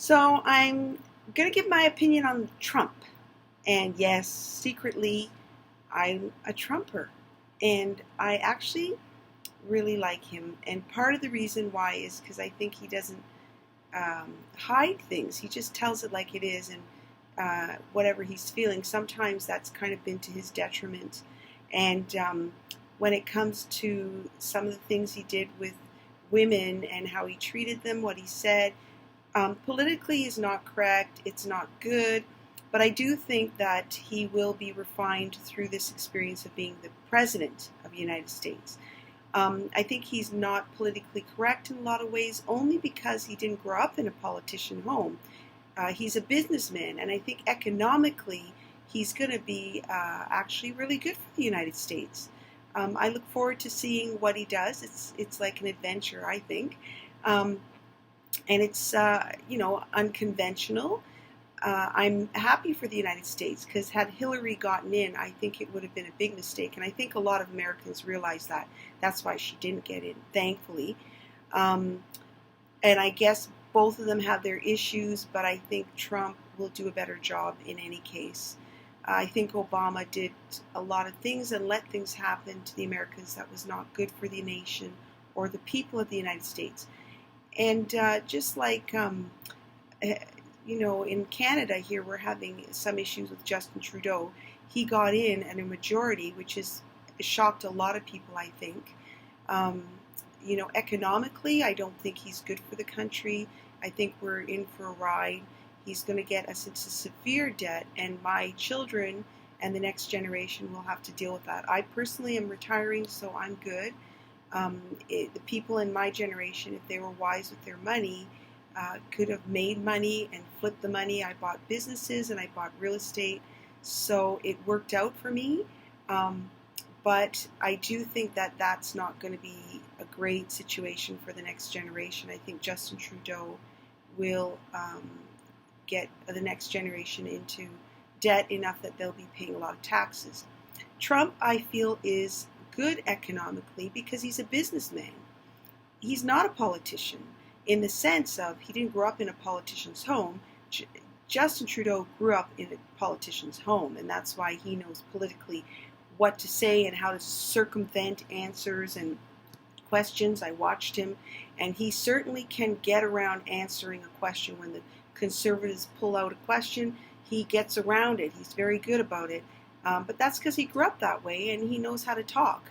So I'm going to give my opinion on Trump. And yes, secretly, I'm a Trumper. And I actually really like him. And part of the reason why is because I think he doesn't hide things. He just tells it like it is and whatever he's feeling. Sometimes that's kind of been to his detriment. And when it comes to some of the things he did with women and how he treated them, what he said, politically is not correct, it's not good, but I do think that he will be refined through this experience of being the president of the United States. I think he's not politically correct in a lot of ways only because he didn't grow up in a politician home. He's a businessman, and I think economically he's going to be actually really good for the United States. I look forward to seeing what he does. It's like an adventure, I think. And it's unconventional. I'm happy for the United States because had Hillary gotten in, I think it would have been a big mistake, and I think a lot of Americans realize that. That's why she didn't get in, thankfully. And I guess both of them have their issues, but I think Trump will do a better job in any case. I think Obama did a lot of things and let things happen to the Americans that was not good for the nation or the people of the United States. And just like, in Canada here, we're having some issues with Justin Trudeau. He got in at a majority, which has shocked a lot of people, I think. Economically, I don't think he's good for the country. I think we're in for a ride. He's going to get us into severe debt, and my children and the next generation will have to deal with that. I personally am retiring, so I'm good. The people in my generation, if they were wise with their money, could have made money and flipped the money. I bought businesses and I bought real estate, so it worked out for me. But I do think that that's not going to be a great situation for the next generation. I think Justin Trudeau will get the next generation into debt enough that they'll be paying a lot of taxes. Trump, I feel, is good economically because he's a businessman. He's not a politician in the sense of he didn't grow up in a politician's home. Justin Trudeau grew up in a politician's home, and that's why he knows politically what to say and how to circumvent answers and questions. I watched him, and he certainly can get around answering a question. When the Conservatives pull out a question, he gets around it. He's very good about it. But that's because he grew up that way and he knows how to talk.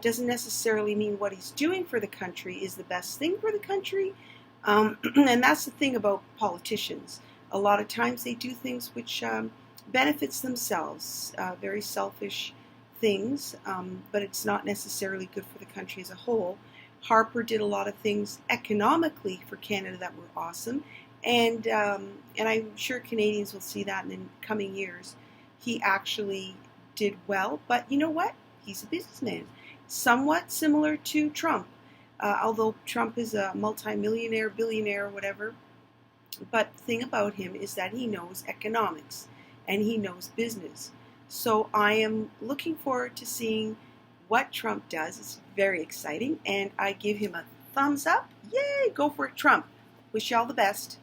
Doesn't necessarily mean what he's doing for the country is the best thing for the country. And that's the thing about politicians. A lot of times they do things which benefits themselves, very selfish things, but it's not necessarily good for the country as a whole. Harper did a lot of things economically for Canada that were awesome, and I'm sure Canadians will see that in the coming years. He actually did well, but you know what? He's a businessman. Somewhat similar to Trump, although Trump is a multimillionaire, billionaire, whatever. But the thing about him is that he knows economics and he knows business. So I am looking forward to seeing what Trump does. It's very exciting, and I give him a thumbs up. Yay, go for it, Trump. Wish you all the best.